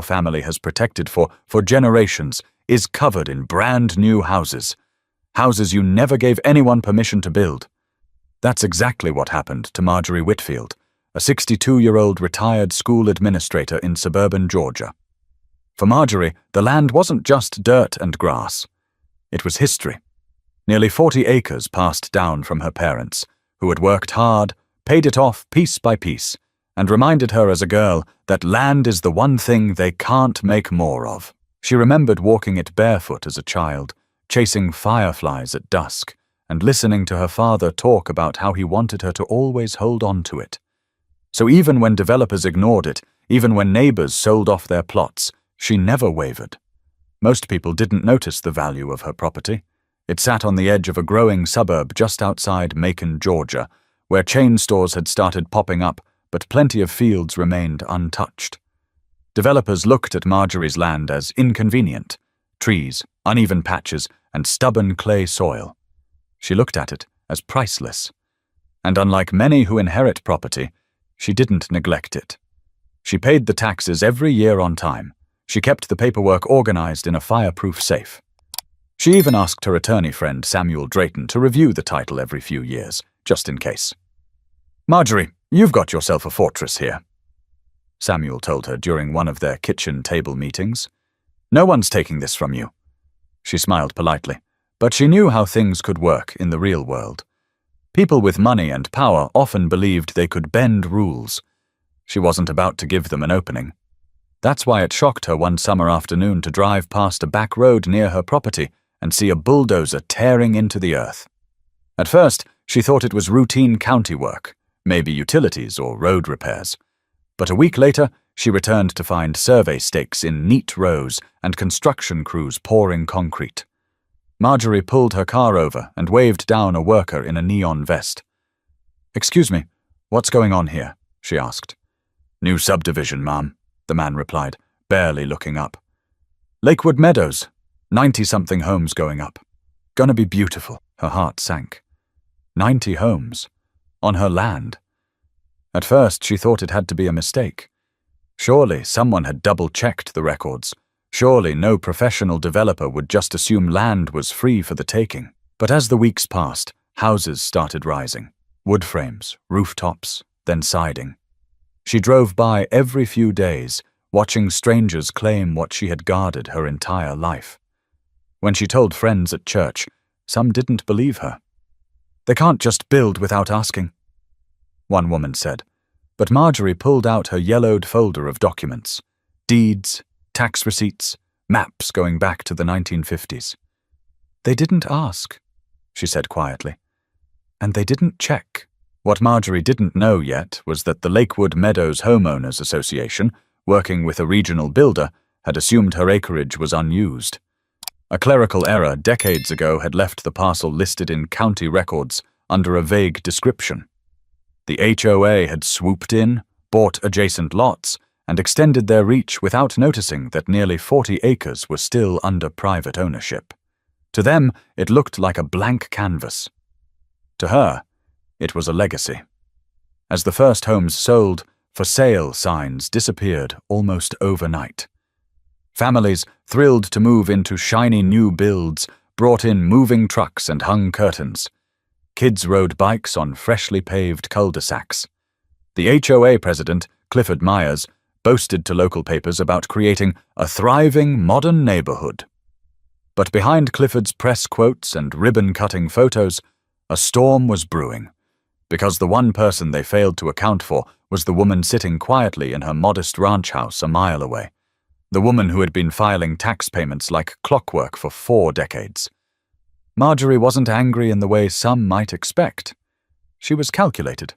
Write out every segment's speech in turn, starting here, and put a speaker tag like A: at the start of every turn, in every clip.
A: your family has protected for generations is covered in brand new houses. Houses you never gave anyone permission to build. That's exactly what happened to Marjorie Whitfield, a 62-year-old retired school administrator in suburban Georgia. For Marjorie, the land wasn't just dirt and grass. It was history. Nearly 40 acres passed down from her parents, who had worked hard, paid it off piece by piece, and reminded her as a girl that land is the one thing they can't make more of. She remembered walking it barefoot as a child, chasing fireflies at dusk, and listening to her father talk about how he wanted her to always hold on to it. So even when developers ignored it, even when neighbors sold off their plots, she never wavered. Most people didn't notice the value of her property. It sat on the edge of a growing suburb just outside Macon, Georgia, where chain stores had started popping up, but plenty of fields remained untouched. Developers looked at Marjorie's land as inconvenient: trees, uneven patches, and stubborn clay soil. She looked at it as priceless. And unlike many who inherit property, she didn't neglect it. She paid the taxes every year on time. She kept the paperwork organized in a fireproof safe. She even asked her attorney friend Samuel Drayton to review the title every few years, just in case. "Marjorie, you've got yourself a fortress here," Samuel told her during one of their kitchen table meetings. "No one's taking this from you." She smiled politely, but she knew how things could work in the real world. People with money and power often believed they could bend rules. She wasn't about to give them an opening. That's why it shocked her one summer afternoon to drive past a back road near her property and see a bulldozer tearing into the earth. At first, she thought it was routine county work, maybe utilities or road repairs. But a week later, she returned to find survey stakes in neat rows and construction crews pouring concrete. Marjorie pulled her car over and waved down a worker in a neon vest. "Excuse me, what's going on here?" she asked. "New subdivision, ma'am," the man replied, barely looking up. "Lakewood Meadows, 90-something homes going up. Gonna be beautiful." Her heart sank. 90 homes. On her land. At first, she thought it had to be a mistake. Surely someone had double-checked the records. Surely no professional developer would just assume land was free for the taking. But as the weeks passed, houses started rising. Wood frames, rooftops, then siding. She drove by every few days, watching strangers claim what she had guarded her entire life. When she told friends at church, some didn't believe her. "They can't just build without asking," one woman said. But Marjorie pulled out her yellowed folder of documents: deeds, tax receipts, maps going back to the 1950s. "They didn't ask," she said quietly. "And they didn't check." What Marjorie didn't know yet was that the Lakewood Meadows Homeowners Association, working with a regional builder, had assumed her acreage was unused. A clerical error decades ago had left the parcel listed in county records under a vague description. The HOA had swooped in, bought adjacent lots, and extended their reach without noticing that nearly 40 acres were still under private ownership. To them, it looked like a blank canvas. To her, it was a legacy. As the first homes sold, for sale signs disappeared almost overnight. Families, thrilled to move into shiny new builds, brought in moving trucks and hung curtains. Kids rode bikes on freshly paved cul-de-sacs. The HOA president, Clifford Myers, boasted to local papers about creating a thriving modern neighborhood. But behind Clifford's press quotes and ribbon-cutting photos, a storm was brewing, because the one person they failed to account for was the woman sitting quietly in her modest ranch house a mile away, the woman who had been filing tax payments like clockwork for 4 decades. Marjorie wasn't angry in the way some might expect. She was calculated.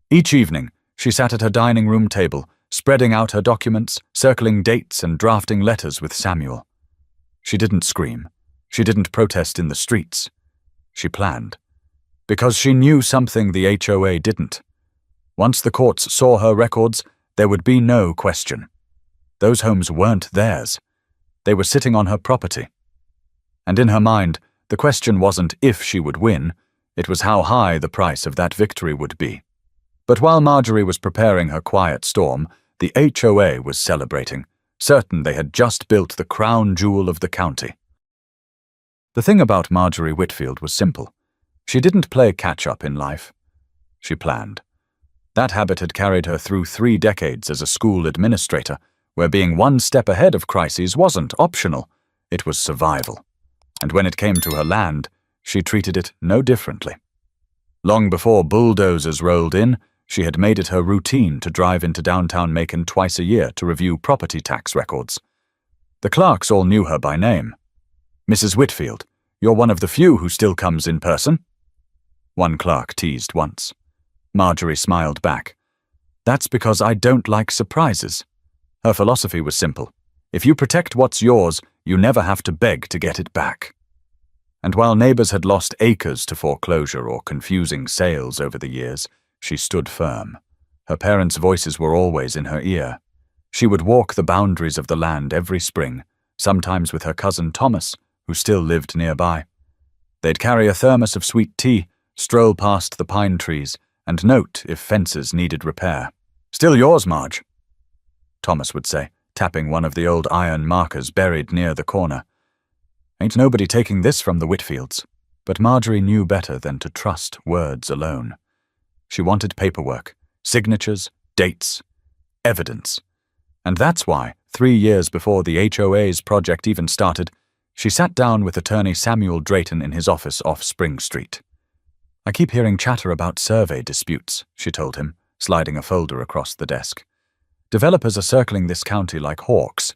A: Each evening, she sat at her dining room table, spreading out her documents, circling dates and drafting letters with Samuel. She didn't scream. She didn't protest in the streets. She planned. Because she knew something the HOA didn't. Once the courts saw her records, there would be no question. Those homes weren't theirs. They were sitting on her property. And in her mind, the question wasn't if she would win, it was how high the price of that victory would be. But while Marjorie was preparing her quiet storm, the HOA was celebrating, certain they had just built the crown jewel of the county. The thing about Marjorie Whitfield was simple. She didn't play catch-up in life. She planned. That habit had carried her through 3 decades as a school administrator, where being one step ahead of crises wasn't optional, it was survival. And when it came to her land, she treated it no differently. Long before bulldozers rolled in, she had made it her routine to drive into downtown Macon twice a year to review property tax records. The clerks all knew her by name. "Mrs. Whitfield, you're one of the few who still comes in person." One clerk teased once. Marjorie smiled back. "That's because I don't like surprises." Her philosophy was simple. If you protect what's yours, you never have to beg to get it back. And while neighbors had lost acres to foreclosure or confusing sales over the years, she stood firm. Her parents' voices were always in her ear. She would walk the boundaries of the land every spring, sometimes with her cousin Thomas, who still lived nearby. They'd carry a thermos of sweet tea, stroll past the pine trees, and note if fences needed repair. "Still yours, Marge," Thomas would say, tapping one of the old iron markers buried near the corner. Ain't nobody taking this from the Whitfields. But Marjorie knew better than to trust words alone. She wanted paperwork, signatures, dates, evidence. And that's why, 3 years before the HOA's project even started, she sat down with attorney Samuel Drayton in his office off Spring Street. "I keep hearing chatter about survey disputes," she told him, sliding a folder across the desk. "Developers are circling this county like hawks.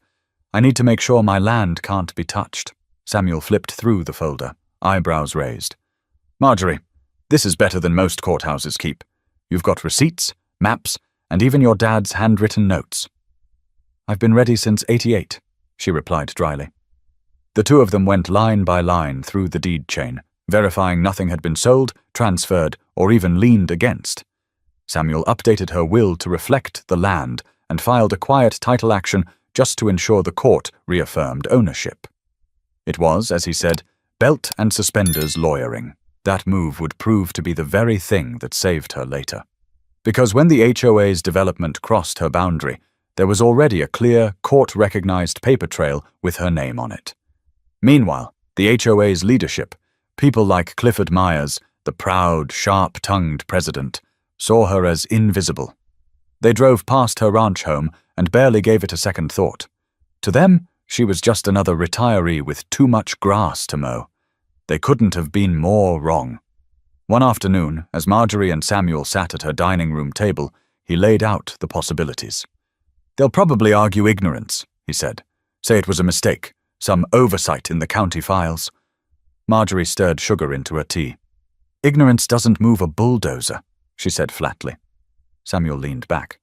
A: I need to make sure my land can't be touched." Samuel flipped through the folder, eyebrows raised. "Marjorie, this is better than most courthouses keep. You've got receipts, maps, and even your dad's handwritten notes." "I've been ready since '88, she replied dryly. The two of them went line by line through the deed chain, verifying nothing had been sold, transferred, or even leaned against. Samuel updated her will to reflect the land and filed a quiet title action just to ensure the court reaffirmed ownership. It was, as he said, belt and suspenders lawyering. That move would prove to be the very thing that saved her later. Because when the HOA's development crossed her boundary, there was already a clear, court-recognized paper trail with her name on it. Meanwhile, the HOA's leadership, people like Clifford Myers, the proud, sharp-tongued president, saw her as invisible. They drove past her ranch home and barely gave it a second thought. To them, she was just another retiree with too much grass to mow. They couldn't have been more wrong. One afternoon, as Marjorie and Samuel sat at her dining room table, he laid out the possibilities. "They'll probably argue ignorance," he said. "Say it was a mistake, some oversight in the county files." Marjorie stirred sugar into her tea. "Ignorance doesn't move a bulldozer," she said flatly. Samuel leaned back.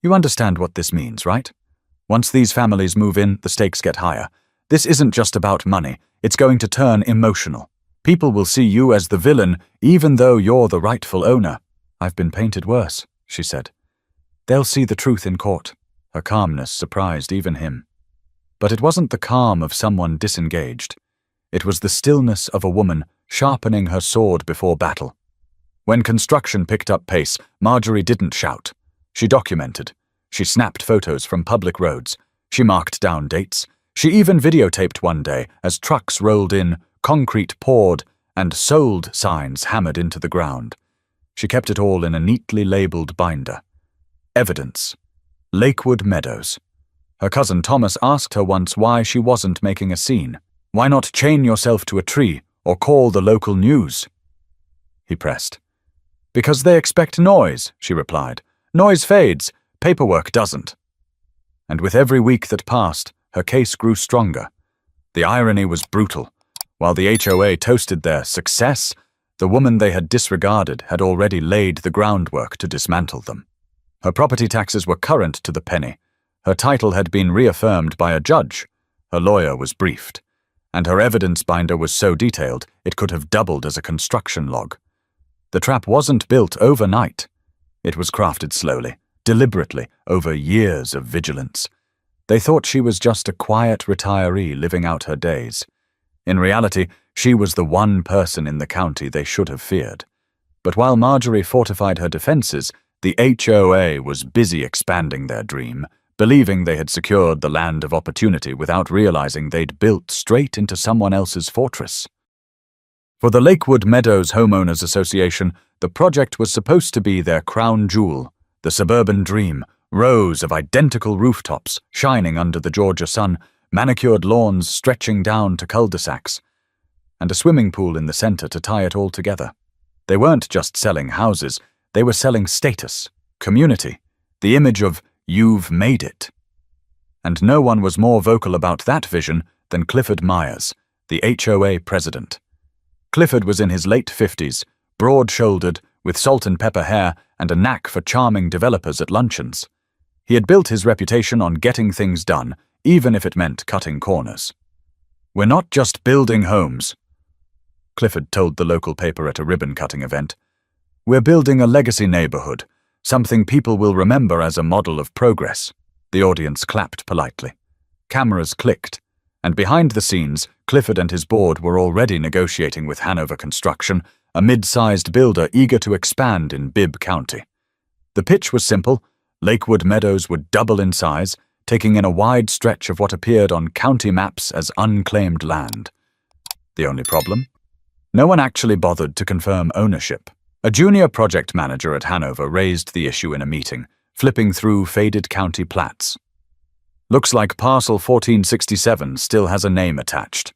A: "You understand what this means, right? Once these families move in, the stakes get higher. This isn't just about money. It's going to turn emotional. People will see you as the villain, even though you're the rightful owner." "I've been painted worse," she said. "They'll see the truth in court." Her calmness surprised even him. But it wasn't the calm of someone disengaged. It was the stillness of a woman sharpening her sword before battle. When construction picked up pace, Marjorie didn't shout. She documented. She snapped photos from public roads. She marked down dates. She even videotaped one day as trucks rolled in, concrete poured, and "sold" signs hammered into the ground. She kept it all in a neatly labeled binder. Evidence. Lakewood Meadows. Her cousin Thomas asked her once why she wasn't making a scene. "Why not chain yourself to a tree or call the local news?" He pressed. "Because they expect noise," she replied. "Noise fades, paperwork doesn't." And with every week that passed, her case grew stronger. The irony was brutal. While the HOA toasted their success, the woman they had disregarded had already laid the groundwork to dismantle them. Her property taxes were current to the penny. Her title had been reaffirmed by a judge. Her lawyer was briefed. And her evidence binder was so detailed it could have doubled as a construction log. The trap wasn't built overnight. It was crafted slowly, deliberately, over years of vigilance. They thought she was just a quiet retiree living out her days. In reality, she was the one person in the county they should have feared. But while Marjorie fortified her defenses, the HOA was busy expanding their dream, believing they had secured the land of opportunity without realizing they'd built straight into someone else's fortress. For the Lakewood Meadows Homeowners Association, the project was supposed to be their crown jewel, the suburban dream, rows of identical rooftops shining under the Georgia sun, manicured lawns stretching down to cul-de-sacs, and a swimming pool in the center to tie it all together. They weren't just selling houses, they were selling status, community, the image of "you've made it." And no one was more vocal about that vision than Clifford Myers, the HOA president. Clifford was in his late 50s, broad-shouldered, with salt and pepper hair and a knack for charming developers at luncheons. He had built his reputation on getting things done, even if it meant cutting corners. "We're not just building homes," Clifford told the local paper at a ribbon-cutting event. "We're building a legacy neighborhood, something people will remember as a model of progress." The audience clapped politely. Cameras clicked, and behind the scenes, Clifford and his board were already negotiating with Hanover Construction, a mid-sized builder eager to expand in Bibb County. The pitch was simple. Lakewood Meadows would double in size, taking in a wide stretch of what appeared on county maps as unclaimed land. The only problem? No one actually bothered to confirm ownership. A junior project manager at Hanover raised the issue in a meeting, flipping through faded county plats. "Looks like parcel 1467 still has a name attached."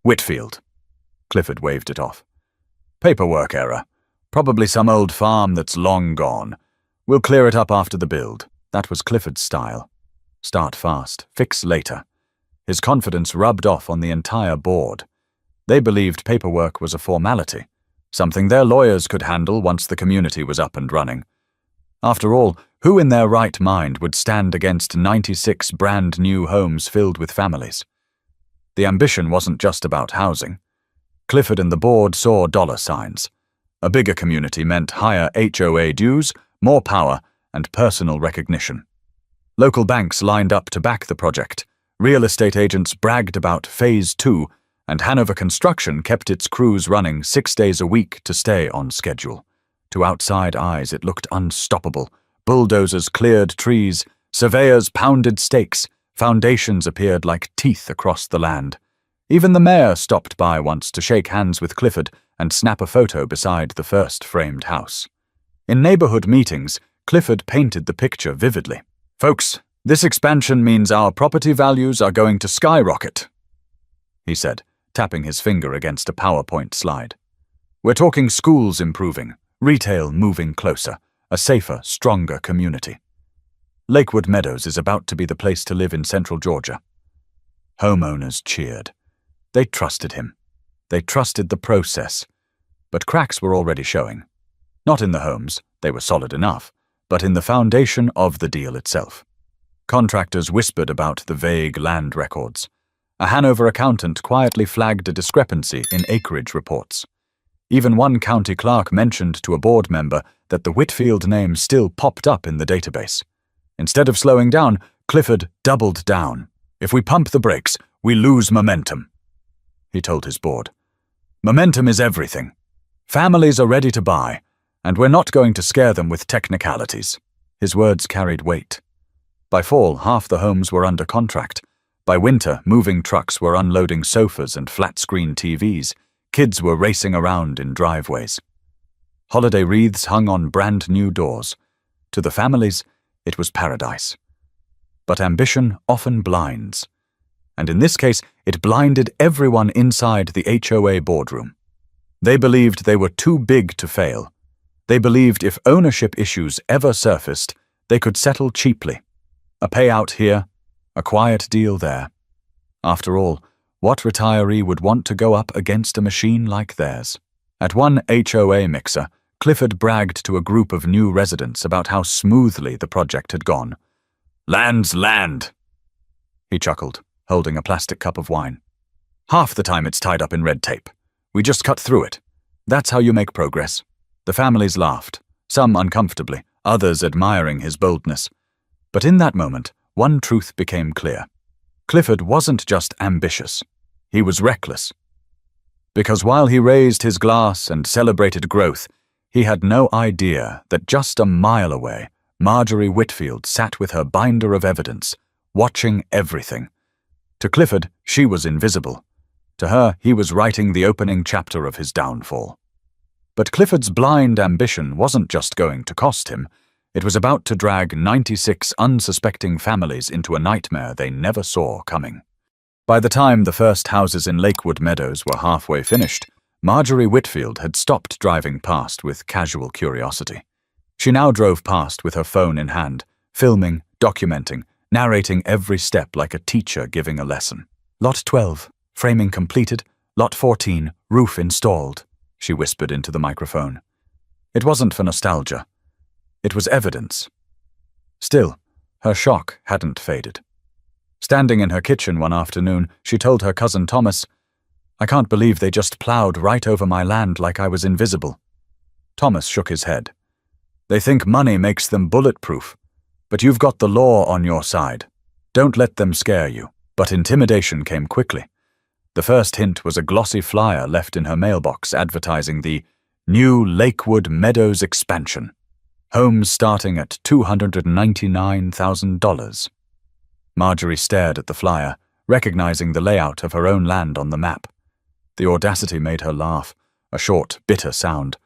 A: "Whitfield." Clifford waved it off. "Paperwork error. Probably some old farm that's long gone. We'll clear it up after the build." That was Clifford's style. Start fast, fix later. His confidence rubbed off on the entire board. They believed paperwork was a formality, something their lawyers could handle once the community was up and running. After all, who in their right mind would stand against 96 brand-new homes filled with families? The ambition wasn't just about housing. Clifford and the board saw dollar signs. A bigger community meant higher HOA dues, more power, and personal recognition. Local banks lined up to back the project. Real estate agents bragged about Phase 2, and Hanover Construction kept its crews running 6 days a week to stay on schedule. To outside eyes, it looked unstoppable. Bulldozers cleared trees, surveyors pounded stakes, foundations appeared like teeth across the land. Even the mayor stopped by once to shake hands with Clifford and snap a photo beside the first framed house. In neighborhood meetings, Clifford painted the picture vividly. "Folks, this expansion means our property values are going to skyrocket," he said, tapping his finger against a PowerPoint slide. "We're talking schools improving, retail moving closer, a safer, stronger community. Lakewood Meadows is about to be the place to live in central Georgia." Homeowners cheered. They trusted him. They trusted the process. But cracks were already showing. Not in the homes, they were solid enough, but in the foundation of the deal itself. Contractors whispered about the vague land records. A Hanover accountant quietly flagged a discrepancy in acreage reports. Even one county clerk mentioned to a board member that the Whitfield name still popped up in the database. Instead of slowing down, Clifford doubled down. "If we pump the brakes, we lose momentum," he told his board. "Momentum is everything. Families are ready to buy, and we're not going to scare them with technicalities." His words carried weight. By fall, half the homes were under contract. By winter, moving trucks were unloading sofas and flat-screen TVs. Kids were racing around in driveways. Holiday wreaths hung on brand-new doors. To the families, it was paradise. But ambition often blinds. And in this case, it blinded everyone inside the HOA boardroom. They believed they were too big to fail. They believed if ownership issues ever surfaced, they could settle cheaply. A payout here, a quiet deal there. After all, what retiree would want to go up against a machine like theirs? At one HOA mixer, Clifford bragged to a group of new residents about how smoothly the project had gone. "Land's land," he chuckled, holding a plastic cup of wine. "Half the time it's tied up in red tape. We just cut through it. That's how you make progress." The families laughed, some uncomfortably, others admiring his boldness. But in that moment, one truth became clear. Clifford wasn't just ambitious. He was reckless. Because while he raised his glass and celebrated growth, he had no idea that just a mile away, Marjorie Whitfield sat with her binder of evidence, watching everything. To Clifford, she was invisible. To her, he was writing the opening chapter of his downfall. But Clifford's blind ambition wasn't just going to cost him. It was about to drag 96 unsuspecting families into a nightmare they never saw coming. By the time the first houses in Lakewood Meadows were halfway finished, Marjorie Whitfield had stopped driving past with casual curiosity. She now drove past with her phone in hand, filming, documenting, narrating every step like a teacher giving a lesson. Lot 12, framing completed. Lot 14, roof installed, she whispered into the microphone. It wasn't for nostalgia. It was evidence. Still, her shock hadn't faded. Standing in her kitchen one afternoon, she told her cousin Thomas, "I can't believe they just plowed right over my land like I was invisible." Thomas shook his head. "They think money makes them bulletproof, but you've got the law on your side. Don't let them scare you." But intimidation came quickly. The first hint was a glossy flyer left in her mailbox advertising the new Lakewood Meadows expansion. Homes starting at $299,000. Marjorie stared at the flyer, recognizing the layout of her own land on the map. The audacity made her laugh, a short, bitter sound.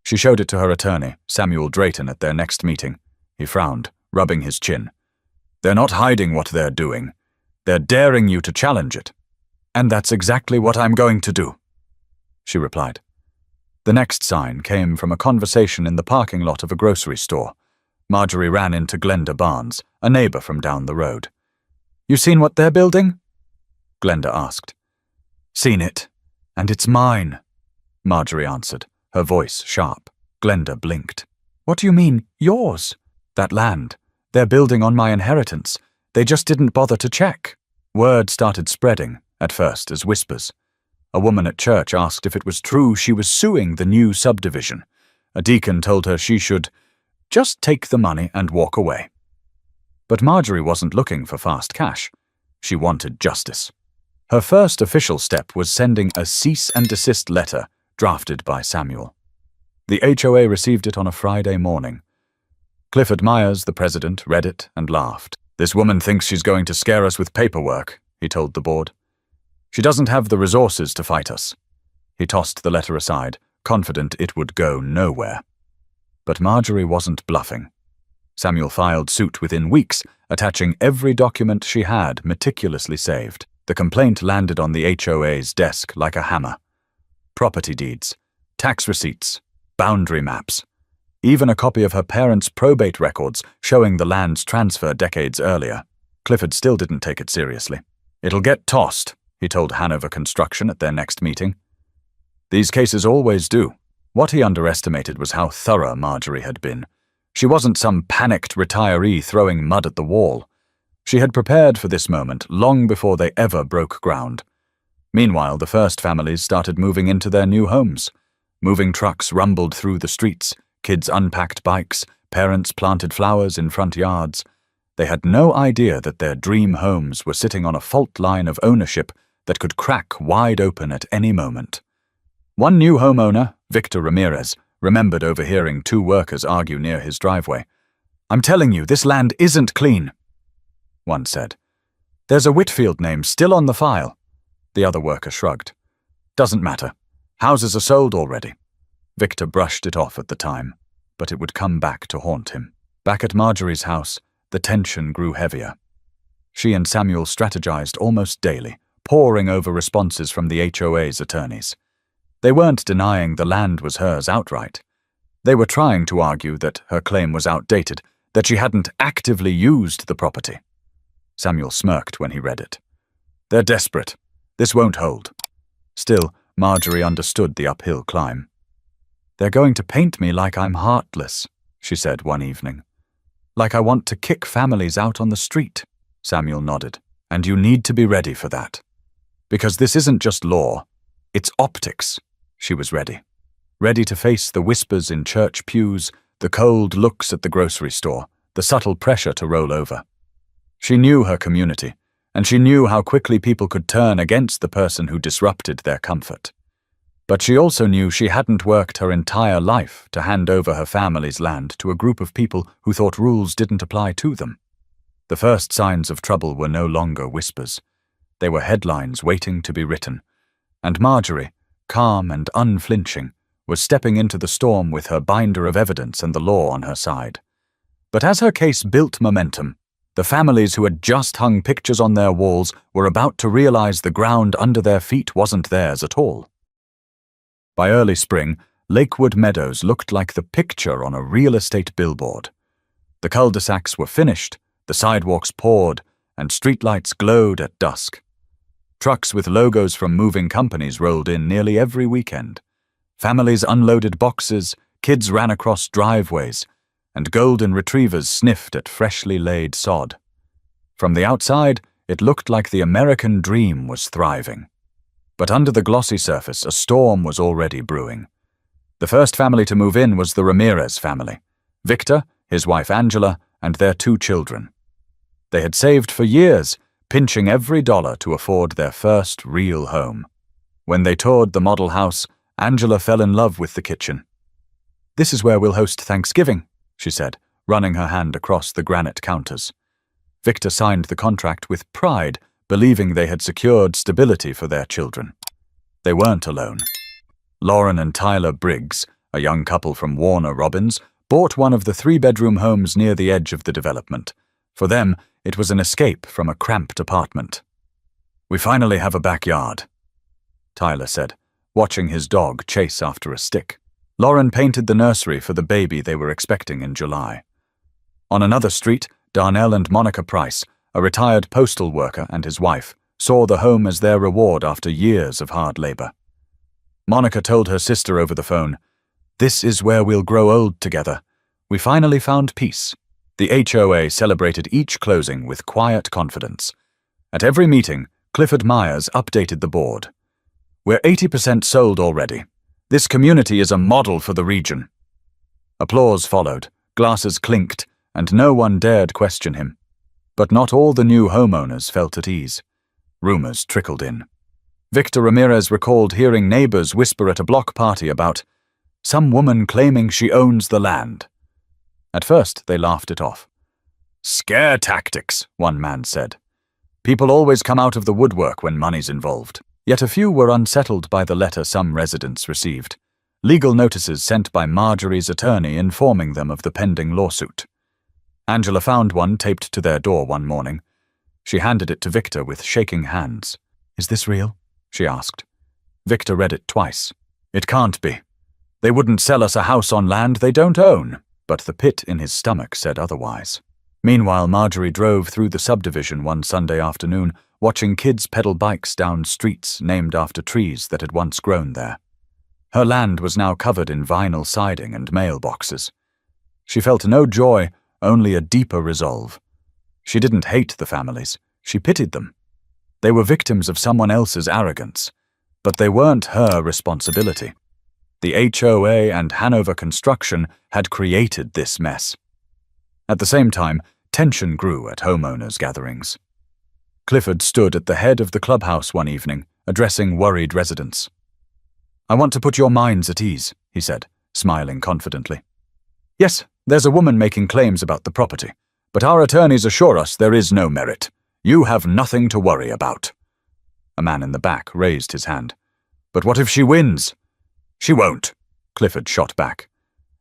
A: She showed it to her attorney, Samuel Drayton, at their next meeting. He frowned, rubbing his chin. "They're not hiding what they're doing. They're daring you to challenge it. And that's exactly what I'm going to do," she replied. The next sign came from a conversation in the parking lot of a grocery store. Marjorie ran into Glenda Barnes, a neighbor from down the road. "You seen what they're building?" Glenda asked. "Seen it, and it's mine," Marjorie answered, her voice sharp. Glenda blinked. "What do you mean, yours?" "That land. They're building on my inheritance. They just didn't bother to check." Word started spreading, at first as whispers. A woman at church asked if it was true she was suing the new subdivision. A deacon told her she should just take the money and walk away. But Marjorie wasn't looking for fast cash. She wanted justice. Her first official step was sending a cease and desist letter drafted by Samuel. The HOA received it on a Friday morning. Clifford Myers, the president, read it and laughed. "This woman thinks she's going to scare us with paperwork," he told the board. "She doesn't have the resources to fight us." He tossed the letter aside, confident it would go nowhere. But Marjorie wasn't bluffing. Samuel filed suit within weeks, attaching every document she had meticulously saved. The complaint landed on the HOA's desk like a hammer. Property deeds, tax receipts, boundary maps, even a copy of her parents' probate records showing the land's transfer decades earlier. Clifford still didn't take it seriously. "It'll get tossed," he told Hanover Construction at their next meeting. These cases always do. What he underestimated was how thorough Marjorie had been. She wasn't some panicked retiree throwing mud at the wall. She had prepared for this moment long before they ever broke ground. Meanwhile, the first families started moving into their new homes. Moving trucks rumbled through the streets, kids unpacked bikes, parents planted flowers in front yards. They had no idea that their dream homes were sitting on a fault line of ownership that could crack wide open at any moment. One new homeowner, Victor Ramirez, remembered overhearing two workers argue near his driveway. "I'm telling you, this land isn't clean," one said. "There's a Whitfield name still on the file." The other worker shrugged. "Doesn't matter. Houses are sold already." Victor brushed it off at the time, but it would come back to haunt him. Back at Marjorie's house, the tension grew heavier. She and Samuel strategized almost daily, poring over responses from the HOA's attorneys. They weren't denying the land was hers outright. They were trying to argue that her claim was outdated, that she hadn't actively used the property. Samuel smirked when he read it. "They're desperate. This won't hold." Still, Marjorie understood the uphill climb. "They're going to paint me like I'm heartless," she said one evening. "Like I want to kick families out on the street." Samuel nodded. "And you need to be ready for that. Because this isn't just law, it's optics." She was ready. Ready to face the whispers in church pews, the cold looks at the grocery store, the subtle pressure to roll over. She knew her community, and she knew how quickly people could turn against the person who disrupted their comfort. But she also knew she hadn't worked her entire life to hand over her family's land to a group of people who thought rules didn't apply to them. The first signs of trouble were no longer whispers. They were headlines waiting to be written. And Marjorie, calm and unflinching, was stepping into the storm with her binder of evidence and the law on her side. But as her case built momentum, the families who had just hung pictures on their walls were about to realize the ground under their feet wasn't theirs at all. By early spring, Lakewood Meadows looked like the picture on a real estate billboard. The cul-de-sacs were finished, the sidewalks poured, and streetlights glowed at dusk. Trucks with logos from moving companies rolled in nearly every weekend. Families unloaded boxes, kids ran across driveways, and golden retrievers sniffed at freshly laid sod. From the outside, it looked like the American dream was thriving. But under the glossy surface, a storm was already brewing. The first family to move in was the Ramirez family: Victor, his wife Angela, and their 2 children. They had saved for years, pinching every dollar to afford their first real home. When they toured the model house, Angela fell in love with the kitchen. "This is where we'll host Thanksgiving," she said, running her hand across the granite counters. Victor signed the contract with pride, believing they had secured stability for their children. They weren't alone. Lauren and Tyler Briggs, a young couple from Warner Robins, bought one of the 3-bedroom homes near the edge of the development. For them, it was an escape from a cramped apartment. "We finally have a backyard," Tyler said, watching his dog chase after a stick. Lauren painted the nursery for the baby they were expecting in July. On another street, Darnell and Monica Price, a retired postal worker and his wife, saw the home as their reward after years of hard labor. Monica told her sister over the phone, "This is where we'll grow old together. We finally found peace." The HOA celebrated each closing with quiet confidence. At every meeting, Clifford Myers updated the board. "We're 80% sold already. This community is a model for the region." Applause followed, glasses clinked, and no one dared question him. But not all the new homeowners felt at ease. Rumors trickled in. Victor Ramirez recalled hearing neighbors whisper at a block party about some woman claiming she owns the land. At first, they laughed it off. "Scare tactics," one man said. "People always come out of the woodwork when money's involved." Yet a few were unsettled by the letter some residents received. Legal notices sent by Marjorie's attorney informing them of the pending lawsuit. Angela found one taped to their door one morning. She handed it to Victor with shaking hands. "Is this real?" she asked. Victor read it twice. "It can't be. They wouldn't sell us a house on land they don't own." But the pit in his stomach said otherwise. Meanwhile, Marjorie drove through the subdivision one Sunday afternoon, watching kids pedal bikes down streets named after trees that had once grown there. Her land was now covered in vinyl siding and mailboxes. She felt no joy, only a deeper resolve. She didn't hate the families, she pitied them. They were victims of someone else's arrogance, but they weren't her responsibility. The HOA and Hanover Construction had created this mess. At the same time, tension grew at homeowners' gatherings. Clifford stood at the head of the clubhouse one evening, addressing worried residents. "I want to put your minds at ease," he said, smiling confidently. "Yes, there's a woman making claims about the property, but our attorneys assure us there is no merit. You have nothing to worry about." A man in the back raised his hand. "But what if she wins?" "She won't," Clifford shot back.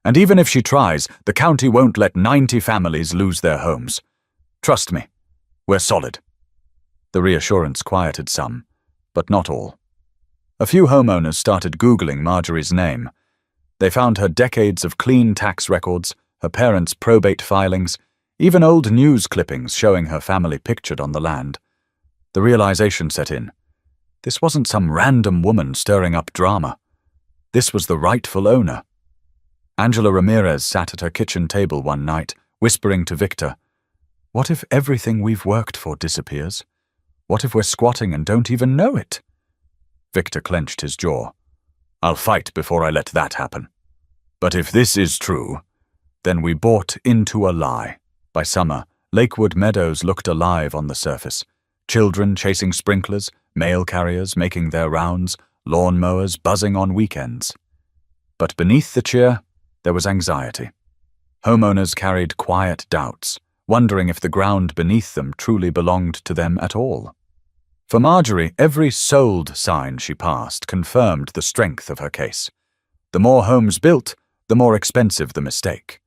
A: "And even if she tries, the county won't let 90 families lose their homes. Trust me, we're solid." The reassurance quieted some, but not all. A few homeowners started Googling Marjorie's name. They found her decades of clean tax records, her parents' probate filings, even old news clippings showing her family pictured on the land. The realization set in. This wasn't some random woman stirring up drama. This was the rightful owner. Angela Ramirez sat at her kitchen table one night, whispering to Victor, "What if everything we've worked for disappears? What if we're squatting and don't even know it?" Victor clenched his jaw. "I'll fight before I let that happen. But if this is true, then we bought into a lie." By summer, Lakewood Meadows looked alive on the surface. Children chasing sprinklers, mail carriers making their rounds, lawn-mowers buzzing on weekends. But beneath the cheer, there was anxiety. Homeowners carried quiet doubts, wondering if the ground beneath them truly belonged to them at all. For Marjorie, every sold sign she passed confirmed the strength of her case. The more homes built, the more expensive the mistake.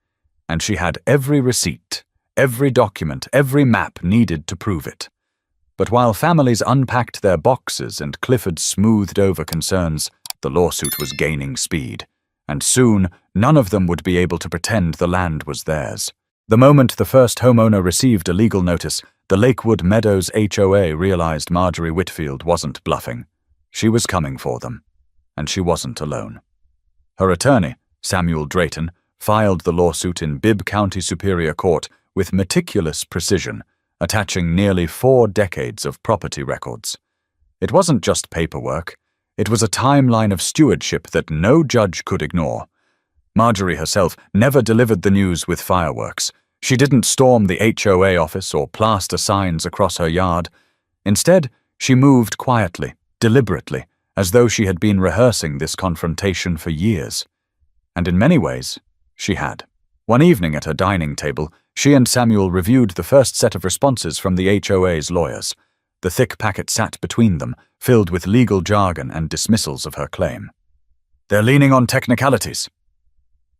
A: And she had every receipt, every document, every map needed to prove it. But while families unpacked their boxes and Clifford smoothed over concerns, the lawsuit was gaining speed. And soon, none of them would be able to pretend the land was theirs. The moment the first homeowner received a legal notice, the Lakewood Meadows HOA realized Marjorie Whitfield wasn't bluffing. She was coming for them. And she wasn't alone. Her attorney, Samuel Drayton, filed the lawsuit in Bibb County Superior Court with meticulous precision, attaching nearly 4 decades of property records. It wasn't just paperwork. It was a timeline of stewardship that no judge could ignore. Marjorie herself never delivered the news with fireworks. She didn't storm the HOA office or plaster signs across her yard. Instead, she moved quietly, deliberately, as though she had been rehearsing this confrontation for years. And in many ways, she had. One evening at her dining table, she and Samuel reviewed the first set of responses from the HOA's lawyers. The thick packet sat between them, filled with legal jargon and dismissals of her claim. "They're leaning on technicalities,"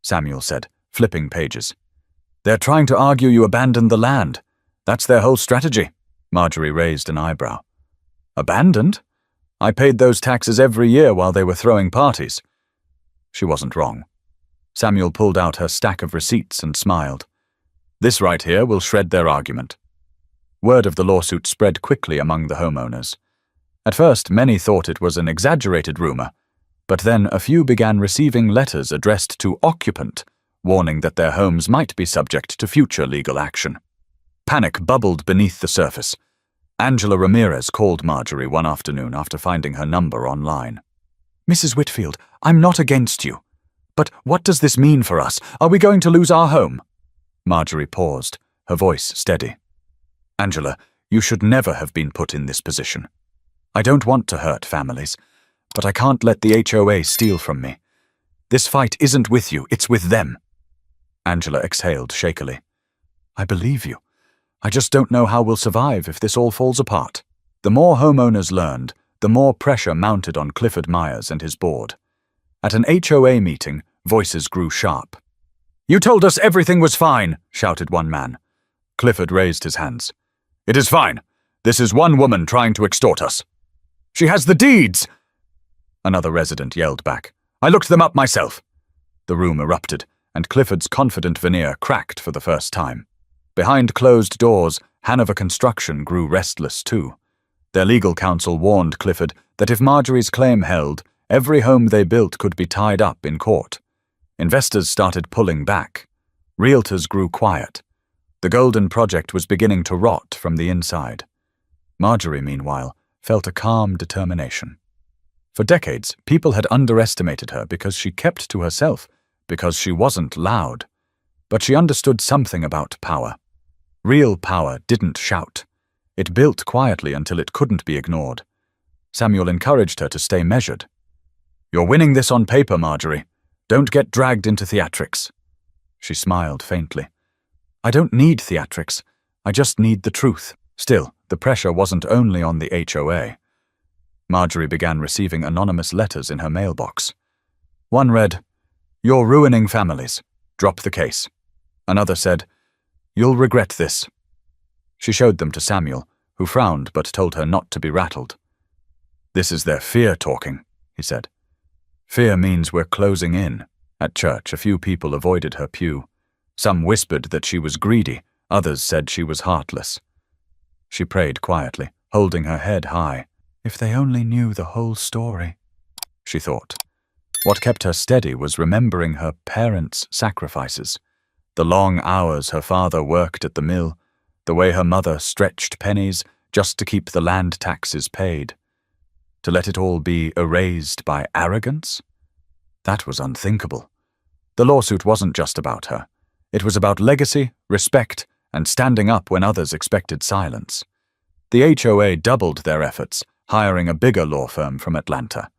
A: Samuel said, flipping pages. "They're trying to argue you abandoned the land. That's their whole strategy." Marjorie raised an eyebrow. "Abandoned? I paid those taxes every year while they were throwing parties." She wasn't wrong. Samuel pulled out her stack of receipts and smiled. "This right here will shred their argument." Word of the lawsuit spread quickly among the homeowners. At first, many thought it was an exaggerated rumor, but then a few began receiving letters addressed to occupant, warning that their homes might be subject to future legal action. Panic bubbled beneath the surface. Angela Ramirez called Marjorie one afternoon after finding her number online. "Mrs. Whitfield, I'm not against you. But what does this mean for us? Are we going to lose our home?" Marjorie paused, her voice steady. "Angela, you should never have been put in this position. I don't want to hurt families, but I can't let the HOA steal from me. This fight isn't with you, it's with them." Angela exhaled shakily. "I believe you. I just don't know how we'll survive if this all falls apart." The more homeowners learned, the more pressure mounted on Clifford Myers and his board. At an HOA meeting, voices grew sharp. "You told us everything was fine," shouted one man. Clifford raised his hands. "It is fine. This is one woman trying to extort us." "She has the deeds!" Another resident yelled back. "I looked them up myself." The room erupted, and Clifford's confident veneer cracked for the first time. Behind closed doors, Hanover Construction grew restless too. Their legal counsel warned Clifford that if Marjorie's claim held, every home they built could be tied up in court. Investors started pulling back. Realtors grew quiet. The Golden Project was beginning to rot from the inside. Marjorie, meanwhile, felt a calm determination. For decades, people had underestimated her because she kept to herself, because she wasn't loud. But she understood something about power. Real power didn't shout. It built quietly until it couldn't be ignored. Samuel encouraged her to stay measured. "You're winning this on paper, Marjorie. Don't get dragged into theatrics." She smiled faintly. "I don't need theatrics. I just need the truth." Still, the pressure wasn't only on the HOA. Marjorie began receiving anonymous letters in her mailbox. One read, "You're ruining families. Drop the case." Another said, "You'll regret this." She showed them to Samuel, who frowned but told her not to be rattled. "This is their fear talking," he said. "Fear means we're closing in." At church, a few people avoided her pew. Some whispered that she was greedy, others said she was heartless. She prayed quietly, holding her head high. If they only knew the whole story, she thought. What kept her steady was remembering her parents' sacrifices. The long hours her father worked at the mill, the way her mother stretched pennies just to keep the land taxes paid. To let it all be erased by arrogance? That was unthinkable. The lawsuit wasn't just about her. It was about legacy, respect, and standing up when others expected silence. The HOA doubled their efforts, hiring a bigger law firm from Atlanta.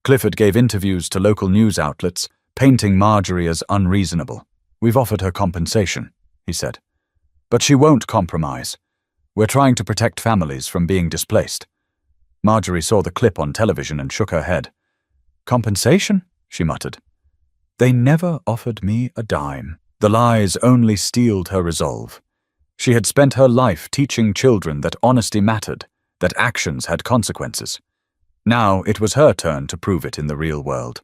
A: Clifford gave interviews to local news outlets, painting Marjorie as unreasonable. "We've offered her compensation," he said. "But she won't compromise. We're trying to protect families from being displaced." Marjorie saw the clip on television and shook her head. "Compensation?" she muttered. "They never offered me a dime." The lies only steeled her resolve. She had spent her life teaching children that honesty mattered, that actions had consequences. Now it was her turn to prove it in the real world.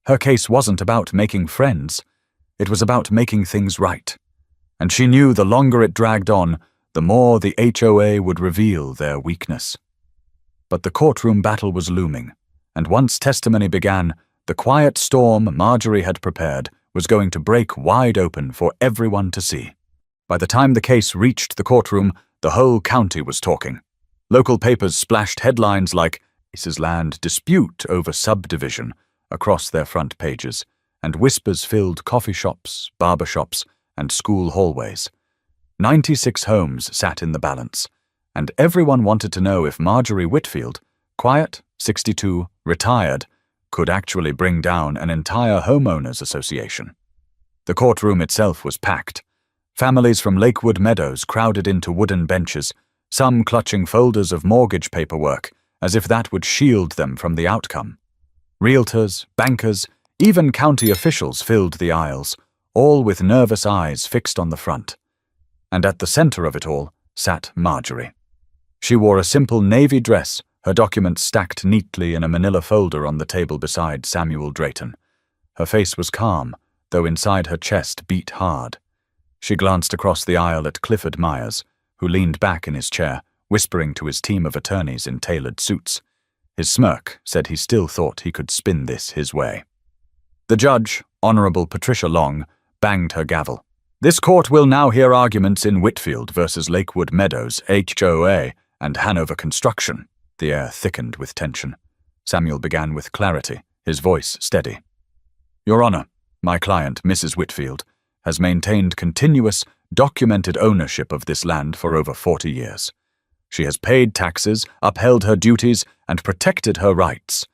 A: Her case wasn't about making friends. It was about making things right. And she knew the longer it dragged on, the more the HOA would reveal their weakness. But the courtroom battle was looming, and once testimony began, the quiet storm Marjorie had prepared was going to break wide open for everyone to see. By the time the case reached the courtroom, the whole county was talking. Local papers splashed headlines like "Mrs. Land Dispute Over Subdivision" across their front pages, and whispers filled coffee shops, barber shops, and school hallways. 96 homes sat in the balance, and everyone wanted to know if Marjorie Whitfield, quiet, 62, retired, could actually bring down an entire homeowners association. The courtroom itself was packed. Families from Lakewood Meadows crowded into wooden benches, some clutching folders of mortgage paperwork, as if that would shield them from the outcome. Realtors, bankers, even county officials filled the aisles, all with nervous eyes fixed on the front. And at the center of it all sat Marjorie. She wore a simple navy dress, her documents stacked neatly in a manila folder on the table beside Samuel Drayton. Her face was calm, though inside her chest beat hard. She glanced across the aisle at Clifford Myers, who leaned back in his chair, whispering to his team of attorneys in tailored suits. His smirk said he still thought he could spin this his way. The judge, Honorable Patricia Long, banged her gavel. "This court will now hear arguments in Whitfield versus Lakewood Meadows, HOA, and Hanover Construction." The air thickened with tension. Samuel began with clarity, his voice steady. "Your Honor, my client, Mrs. Whitfield, has maintained continuous, documented ownership of this land for over 40 years. She has paid taxes, upheld her duties, and protected her rights.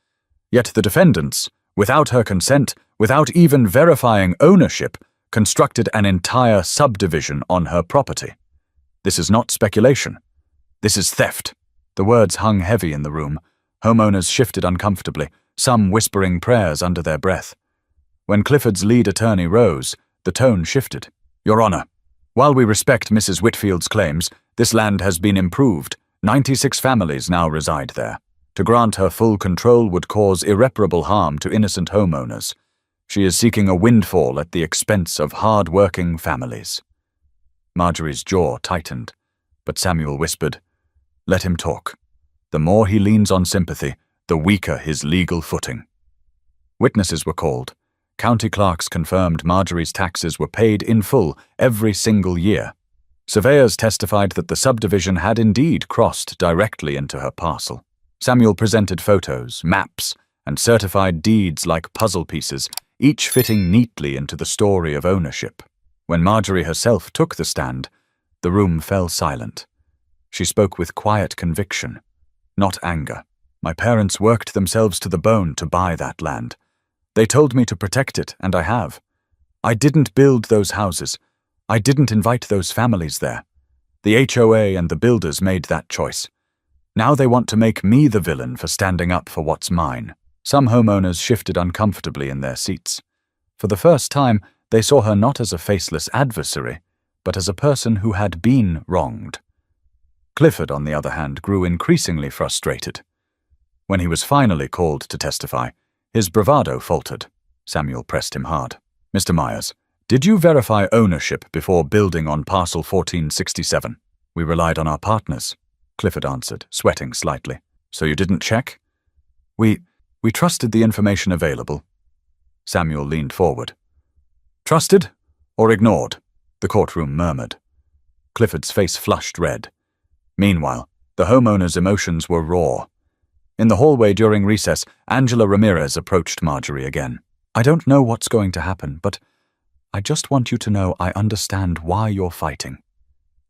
A: Yet the defendants, without her consent, without even verifying ownership, constructed an entire subdivision on her property. This is not speculation. This is theft." The words hung heavy in the room. Homeowners shifted uncomfortably, some whispering prayers under their breath. When Clifford's lead attorney rose, the tone shifted. "Your Honor, while we respect Mrs. Whitfield's claims, this land has been improved. 96 families now reside there. To grant her full control would cause irreparable harm to innocent homeowners. She is seeking a windfall at the expense of hard-working families." Marjorie's jaw tightened, but Samuel whispered, "Let him talk. The more he leans on sympathy, the weaker his legal footing." Witnesses were called. County clerks confirmed Marjorie's taxes were paid in full every single year. Surveyors testified that the subdivision had indeed crossed directly into her parcel. Samuel presented photos, maps, and certified deeds like puzzle pieces, each fitting neatly into the story of ownership. When Marjorie herself took the stand, the room fell silent. She spoke with quiet conviction, not anger. "My parents worked themselves to the bone to buy that land. They told me to protect it, and I have. I didn't build those houses. I didn't invite those families there. The HOA and the builders made that choice. Now they want to make me the villain for standing up for what's mine." Some homeowners shifted uncomfortably in their seats. For the first time, they saw her not as a faceless adversary, but as a person who had been wronged. Clifford, on the other hand, grew increasingly frustrated. When he was finally called to testify, his bravado faltered. Samuel pressed him hard. "Mr. Myers, did you verify ownership before building on parcel 1467? "We relied on our partners," Clifford answered, sweating slightly. "So you didn't check?" We trusted the information available." Samuel leaned forward. "Trusted or ignored?" the courtroom murmured. Clifford's face flushed red. Meanwhile, the homeowners' emotions were raw. In the hallway during recess, Angela Ramirez approached Marjorie again. "I don't know what's going to happen, but I just want you to know I understand why you're fighting.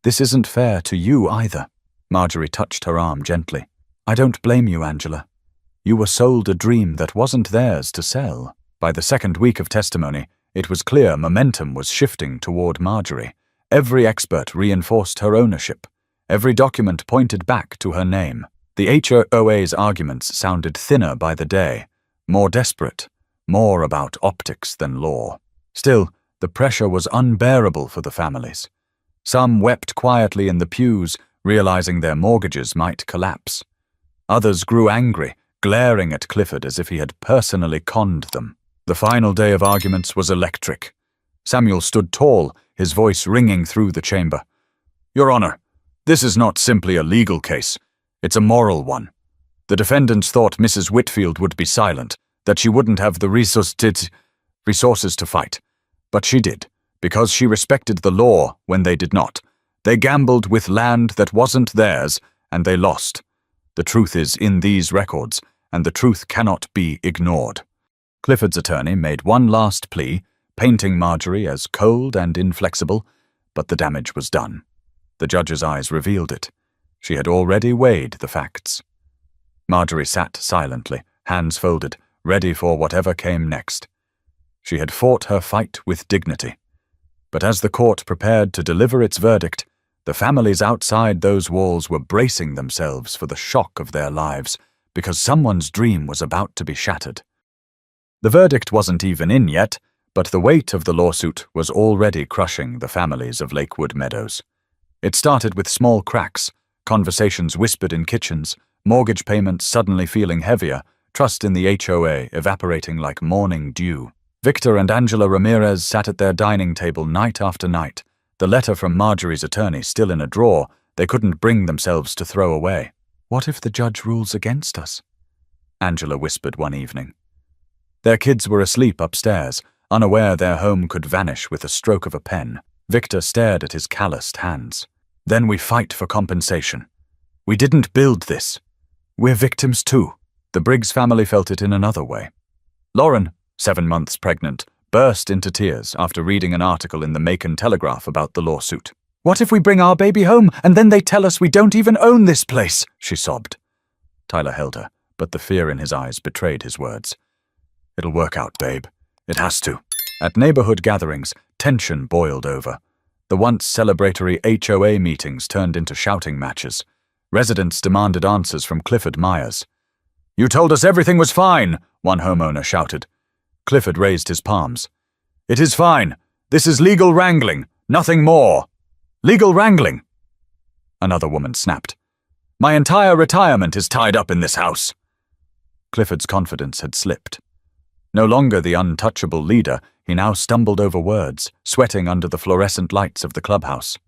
A: This isn't fair to you either." Marjorie touched her arm gently. "I don't blame you, Angela. You were sold a dream that wasn't theirs to sell. By the second week of testimony, it was clear momentum was shifting toward Marjorie. Every expert reinforced her ownership. Every document pointed back to her name. The HOA's arguments sounded thinner by the day, more desperate, more about optics than law. Still, the pressure was unbearable for the families. Some wept quietly in the pews, realizing their mortgages might collapse. Others grew angry, glaring at Clifford as if he had personally conned them. The final day of arguments was electric. Samuel stood tall, his voice ringing through the chamber. "Your Honor, this is not simply a legal case. It's a moral one. The defendants thought Mrs. Whitfield would be silent, that she wouldn't have the resources to fight. But she did, because she respected the law when they did not. They gambled with land that wasn't theirs, and they lost. The truth is in these records, and the truth cannot be ignored." Clifford's attorney made one last plea, painting Marjorie as cold and inflexible, but the damage was done. The judge's eyes revealed it. She had already weighed the facts. Marjorie sat silently, hands folded, ready for whatever came next. She had fought her fight with dignity. But as the court prepared to deliver its verdict, the families outside those walls were bracing themselves for the shock of their lives, because someone's dream was about to be shattered. The verdict wasn't even in yet, but the weight of the lawsuit was already crushing the families of Lakewood Meadows. It started with small cracks, conversations whispered in kitchens, mortgage payments suddenly feeling heavier, trust in the HOA evaporating like morning dew. Victor and Angela Ramirez sat at their dining table night after night, the letter from Marjorie's attorney still in a drawer they couldn't bring themselves to throw away. "What if the judge rules against us?" Angela whispered one evening. Their kids were asleep upstairs, unaware their home could vanish with a stroke of a pen. Victor stared at his calloused hands. "Then we fight for compensation. We didn't build this. We're victims too." The Briggs family felt it in another way. Lauren, 7 months pregnant, burst into tears after reading an article in the Macon Telegraph about the lawsuit. "What if we bring our baby home and then they tell us we don't even own this place?" she sobbed. Tyler held her, but the fear in his eyes betrayed his words. "It'll work out, babe. It has to." At neighborhood gatherings, tension boiled over. The once celebratory HOA meetings turned into shouting matches. Residents demanded answers from Clifford Myers. "You told us everything was fine," one homeowner shouted. Clifford raised his palms. "It is fine. This is legal wrangling, nothing more." "Legal wrangling?" Another woman snapped. "My entire retirement is tied up in this house." Clifford's confidence had slipped. No longer the untouchable leader, he now stumbled over words, sweating under the fluorescent lights of the clubhouse.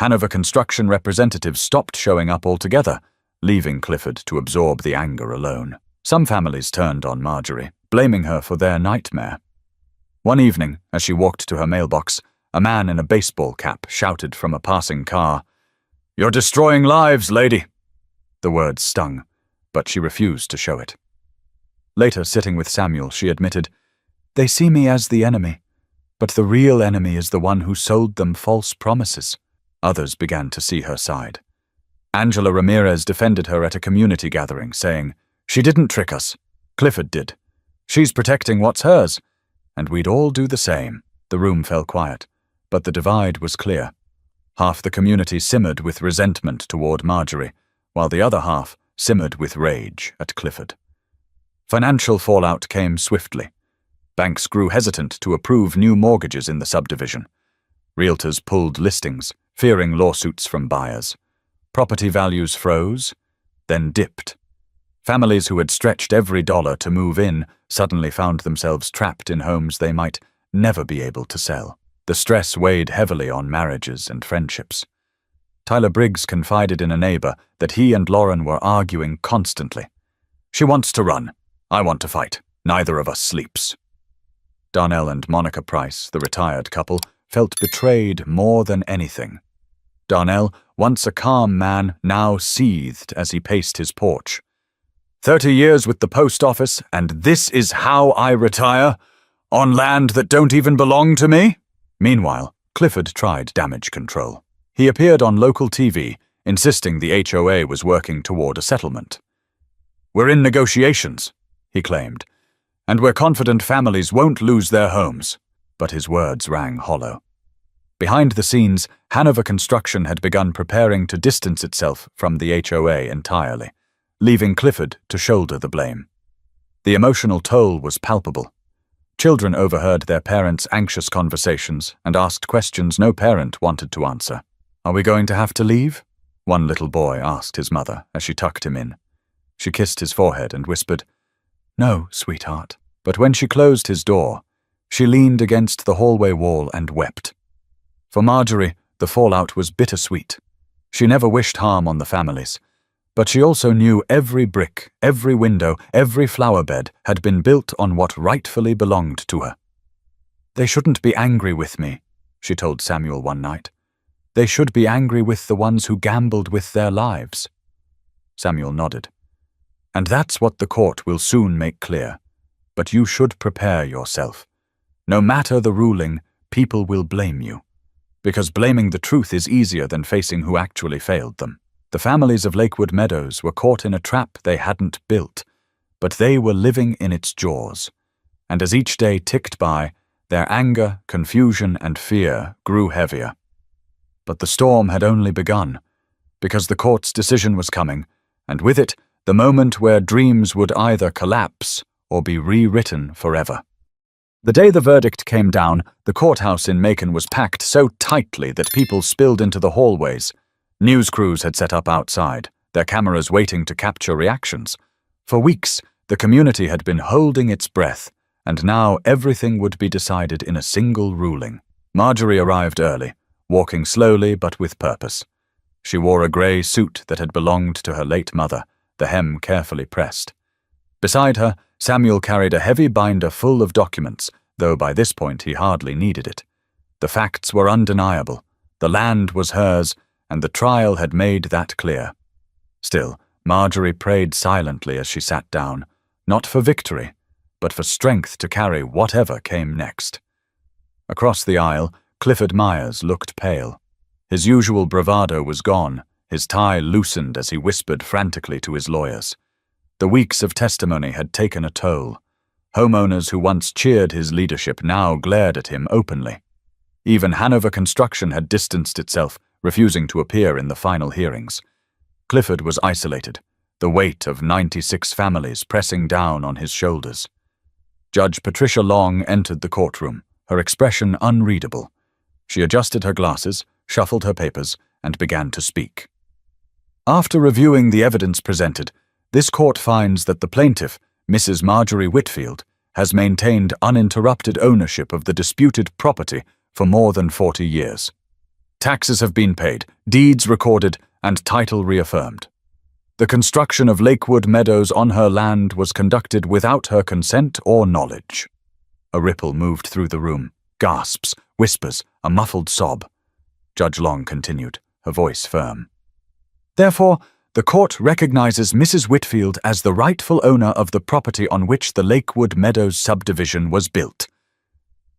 A: Hanover construction representatives stopped showing up altogether, leaving Clifford to absorb the anger alone. Some families turned on Marjorie, blaming her for their nightmare. One evening, as she walked to her mailbox, a man in a baseball cap shouted from a passing car, "You're destroying lives, lady." The words stung, but she refused to show it. Later, sitting with Samuel, she admitted, "They see me as the enemy, but the real enemy is the one who sold them false promises." Others began to see her side. Angela Ramirez defended her at a community gathering, saying, "She didn't trick us. Clifford did. She's protecting what's hers, and we'd all do the same." The room fell quiet, but the divide was clear. Half the community simmered with resentment toward Marjorie, while the other half simmered with rage at Clifford. Financial fallout came swiftly. Banks grew hesitant to approve new mortgages in the subdivision. Realtors pulled listings, fearing lawsuits from buyers. Property values froze, then dipped. Families who had stretched every dollar to move in suddenly found themselves trapped in homes they might never be able to sell. The stress weighed heavily on marriages and friendships. Tyler Briggs confided in a neighbor that he and Lauren were arguing constantly. "She wants to run. I want to fight. Neither of us sleeps." Darnell and Monica Price, the retired couple, felt betrayed more than anything. Darnell, once a calm man, now seethed as he paced his porch. 30 years with the post office, and this is how I retire? On land that don't even belong to me?" Meanwhile, Clifford tried damage control. He appeared on local TV, insisting the HOA was working toward a settlement. "We're in negotiations," he claimed, "and we're confident families won't lose their homes." But his words rang hollow. Behind the scenes, Hanover Construction had begun preparing to distance itself from the HOA entirely, leaving Clifford to shoulder the blame. The emotional toll was palpable. Children overheard their parents' anxious conversations and asked questions no parent wanted to answer. "Are we going to have to leave?" one little boy asked his mother as she tucked him in. She kissed his forehead and whispered, "No, sweetheart." But when she closed his door, she leaned against the hallway wall and wept. For Marjorie, the fallout was bittersweet. She never wished harm on the families, but she also knew every brick, every window, every flower bed had been built on what rightfully belonged to her. "They shouldn't be angry with me," she told Samuel one night. "They should be angry with the ones who gambled with their lives." Samuel nodded. "And that's what the court will soon make clear. But you should prepare yourself. No matter the ruling, people will blame you. Because blaming the truth is easier than facing who actually failed them. The families of Lakewood Meadows were caught in a trap they hadn't built, but they were living in its jaws. And as each day ticked by, their anger, confusion, and fear grew heavier. But the storm had only begun, because the court's decision was coming, and with it, the moment where dreams would either collapse or be rewritten forever. The day the verdict came down, the courthouse in Macon was packed so tightly that people spilled into the hallways. News crews had set up outside, their cameras waiting to capture reactions. For weeks, the community had been holding its breath, and now everything would be decided in a single ruling. Marjorie arrived early, walking slowly but with purpose. She wore a grey suit that had belonged to her late mother, the hem carefully pressed. Beside her, Samuel carried a heavy binder full of documents, though by this point he hardly needed it. The facts were undeniable. The land was hers, and the trial had made that clear. Still, Marjorie prayed silently as she sat down, not for victory, but for strength to carry whatever came next. Across the aisle, Clifford Myers looked pale. His usual bravado was gone, his tie loosened as he whispered frantically to his lawyers. The weeks of testimony had taken a toll. Homeowners who once cheered his leadership now glared at him openly. Even Hanover Construction had distanced itself, refusing to appear in the final hearings. Clifford was isolated, the weight of 96 families pressing down on his shoulders. Judge Patricia Long entered the courtroom, her expression unreadable. She adjusted her glasses, shuffled her papers, and began to speak. After reviewing the evidence presented, this court finds that the plaintiff, Mrs. Marjorie Whitfield, has maintained uninterrupted ownership of the disputed property for more than 40 years. Taxes have been paid, deeds recorded, and title reaffirmed. The construction of Lakewood Meadows on her land was conducted without her consent or knowledge. A ripple moved through the room, gasps, whispers, a muffled sob. Judge Long continued, her voice firm. Therefore, the court recognizes Mrs. Whitfield as the rightful owner of the property on which the Lakewood Meadows subdivision was built.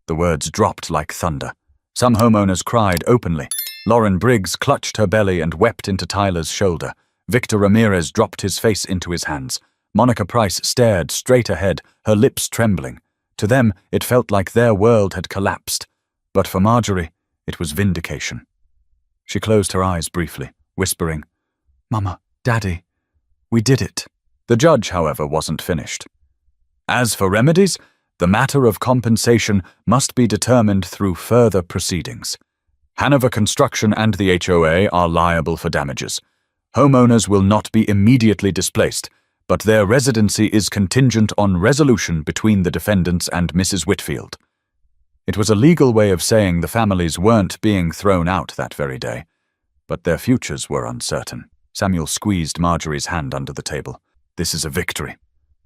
A: The words dropped like thunder. Some homeowners cried openly. Lauren Briggs clutched her belly and wept into Tyler's shoulder. Victor Ramirez dropped his face into his hands. Monica Price stared straight ahead, her lips trembling. To them, it felt like their world had collapsed. But for Marjorie, it was vindication. She closed her eyes briefly, whispering, "Mama, Daddy, we did it." The judge, however, wasn't finished. As for remedies, the matter of compensation must be determined through further proceedings. Hanover Construction and the HOA are liable for damages. Homeowners will not be immediately displaced, but their residency is contingent on resolution between the defendants and Mrs. Whitfield. It was a legal way of saying the families weren't being thrown out that very day, but their futures were uncertain. Samuel squeezed Marjorie's hand under the table. "This is a victory.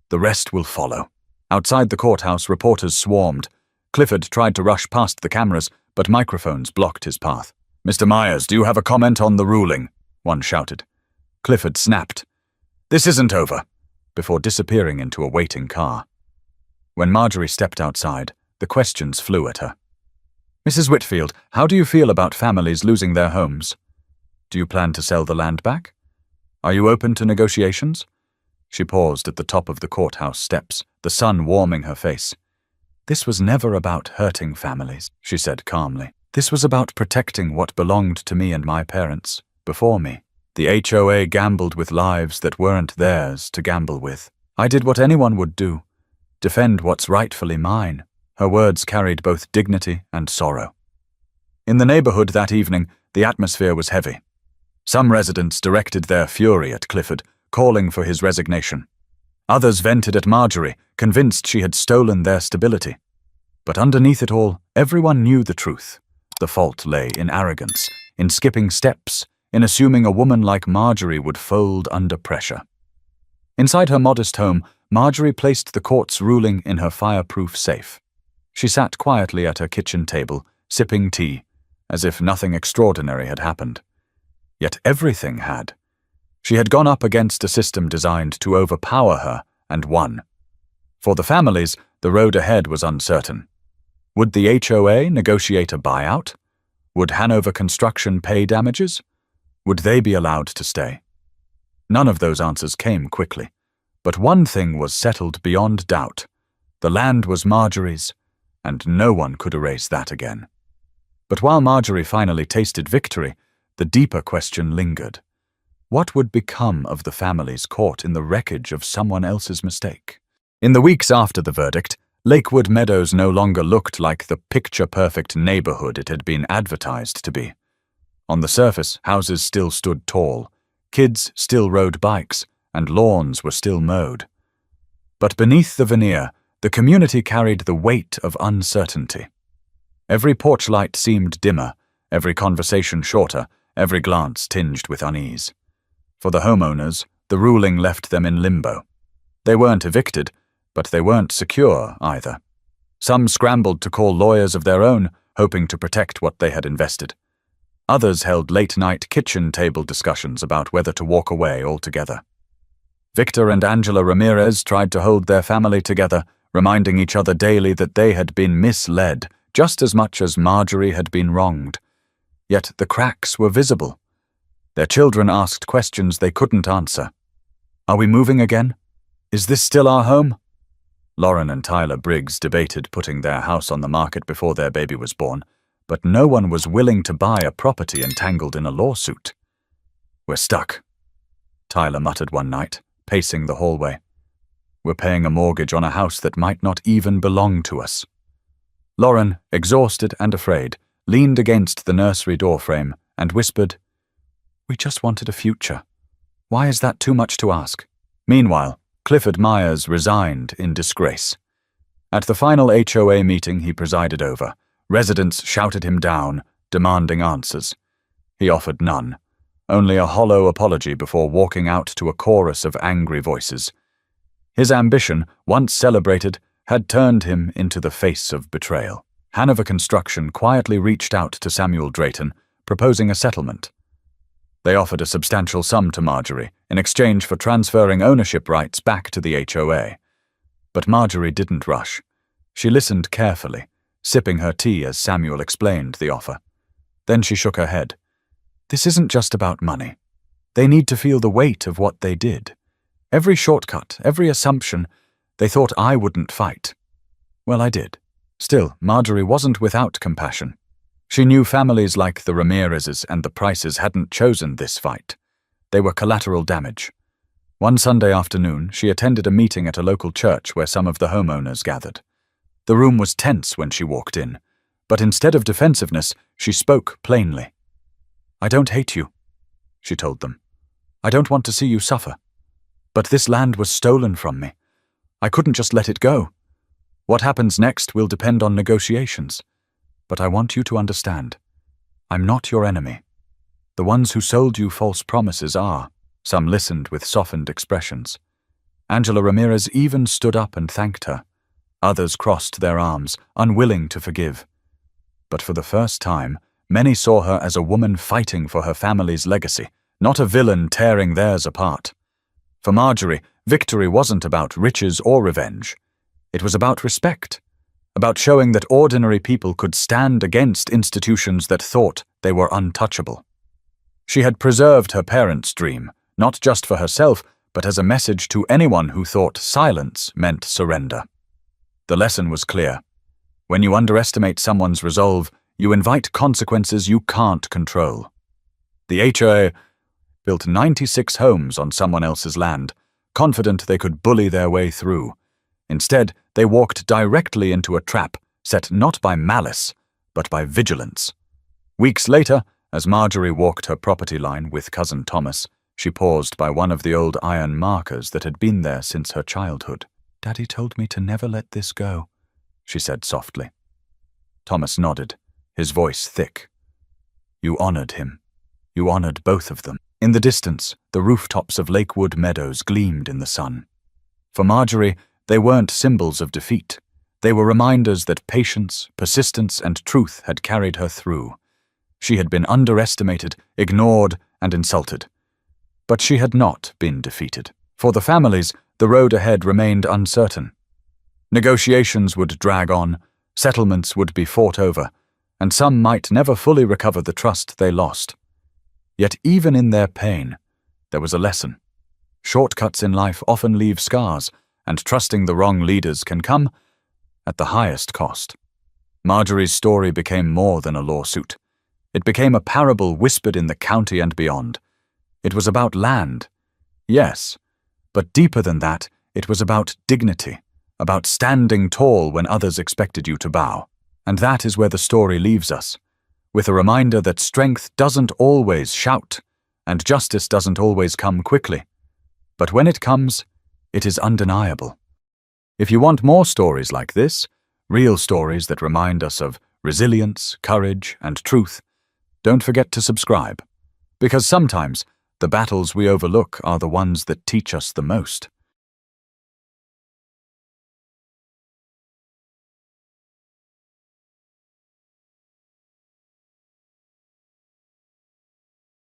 A: The rest will follow." Outside the courthouse, reporters swarmed. Clifford tried to rush past the cameras, but microphones blocked his path. "Mr. Myers, do you have a comment on the ruling?" one shouted. Clifford snapped, "This isn't over," before disappearing into a waiting car. When Marjorie stepped outside, the questions flew at her. "Mrs. Whitfield, how do you feel about families losing their homes? Do you plan to sell the land back? Are you open to negotiations? She paused at the top of the courthouse steps, the sun warming her face. "This was never about hurting families," she said calmly. "This was about protecting what belonged to me and my parents, before me. The HOA gambled with lives that weren't theirs to gamble with. I did what anyone would do, defend what's rightfully mine." Her words carried both dignity and sorrow. In the neighborhood that evening, the atmosphere was heavy. Some residents directed their fury at Clifford, calling for his resignation. Others vented at Marjorie, convinced she had stolen their stability. But underneath it all, everyone knew the truth. The fault lay in arrogance, in skipping steps, in assuming a woman like Marjorie would fold under pressure. Inside her modest home, Marjorie placed the court's ruling in her fireproof safe. She sat quietly at her kitchen table, sipping tea, as if nothing extraordinary had happened. Yet everything had. She had gone up against a system designed to overpower her, and won. For the families, the road ahead was uncertain. Would the HOA negotiate a buyout? Would Hanover Construction pay damages? Would they be allowed to stay? None of those answers came quickly. But one thing was settled beyond doubt. The land was Marjorie's, and no one could erase that again. But while Marjorie finally tasted victory, the deeper question lingered. What would become of the families caught in the wreckage of someone else's mistake? In the weeks after the verdict, Lakewood Meadows no longer looked like the picture-perfect neighborhood it had been advertised to be. On the surface, houses still stood tall, kids still rode bikes, and lawns were still mowed. But beneath the veneer, the community carried the weight of uncertainty. Every porch light seemed dimmer, every conversation shorter, every glance tinged with unease. For the homeowners, the ruling left them in limbo. They weren't evicted, but they weren't secure either. Some scrambled to call lawyers of their own, hoping to protect what they had invested. Others held late-night kitchen table discussions about whether to walk away altogether. Victor and Angela Ramirez tried to hold their family together, reminding each other daily that they had been misled just as much as Marjorie had been wronged. Yet the cracks were visible. Their children asked questions they couldn't answer. "Are we moving again? Is this still our home?" Lauren and Tyler Briggs debated putting their house on the market before their baby was born, but no one was willing to buy a property entangled in a lawsuit. "We're stuck," Tyler muttered one night, pacing the hallway. "We're paying a mortgage on a house that might not even belong to us." Lauren, exhausted and afraid, leaned against the nursery doorframe and whispered, "We just wanted a future. Why is that too much to ask?" Meanwhile, Clifford Myers resigned in disgrace. At the final HOA meeting he presided over, residents shouted him down, demanding answers. He offered none, only a hollow apology before walking out to a chorus of angry voices. His ambition, once celebrated, had turned him into the face of betrayal. Hanover Construction quietly reached out to Samuel Drayton, proposing a settlement. They offered a substantial sum to Marjorie in exchange for transferring ownership rights back to the HOA. But Marjorie didn't rush. She listened carefully, sipping her tea as Samuel explained the offer. Then she shook her head. "This isn't just about money. They need to feel the weight of what they did. Every shortcut, every assumption, they thought I wouldn't fight. Well, I did. Still, Marjorie wasn't without compassion. She knew families like the Ramirez's and the Prices hadn't chosen this fight. They were collateral damage. One Sunday afternoon, she attended a meeting at a local church where some of the homeowners gathered. The room was tense when she walked in, but instead of defensiveness, she spoke plainly. "I don't hate you," she told them. "I don't want to see you suffer. But this land was stolen from me. I couldn't just let it go. What happens next will depend on negotiations. But I want you to understand. I'm not your enemy. The ones who sold you false promises are." Some listened with softened expressions. Angela Ramirez even stood up and thanked her. Others crossed their arms, unwilling to forgive. But for the first time, many saw her as a woman fighting for her family's legacy, not a villain tearing theirs apart. For Marjorie, victory wasn't about riches or revenge. It was about respect, about showing that ordinary people could stand against institutions that thought they were untouchable. She had preserved her parents' dream, not just for herself, but as a message to anyone who thought silence meant surrender. The lesson was clear. When you underestimate someone's resolve, you invite consequences you can't control. The HOA built 96 homes on someone else's land, confident they could bully their way through. Instead, they walked directly into a trap set not by malice, but by vigilance. Weeks later, as Marjorie walked her property line with cousin Thomas, she paused by one of the old iron markers that had been there since her childhood. "Daddy told me to never let this go," she said softly. Thomas nodded, his voice thick. "You honored him. You honored both of them." In the distance, the rooftops of Lakewood Meadows gleamed in the sun. For Marjorie, they weren't symbols of defeat. They were reminders that patience, persistence, and truth had carried her through. She had been underestimated, ignored, and insulted. But she had not been defeated. For the families, the road ahead remained uncertain. Negotiations would drag on, settlements would be fought over, and some might never fully recover the trust they lost. Yet even in their pain, there was a lesson. Shortcuts in life often leave scars, and trusting the wrong leaders can come at the highest cost. Marjorie's story became more than a lawsuit. It became a parable whispered in the county and beyond. It was about land, yes, but deeper than that, it was about dignity, about standing tall when others expected you to bow. And that is where the story leaves us, with a reminder that strength doesn't always shout, and justice doesn't always come quickly. But when it comes, it is undeniable. If you want more stories like this, real stories that remind us of resilience, courage, and truth, don't forget to subscribe, because sometimes the battles we overlook are the ones that teach us the most.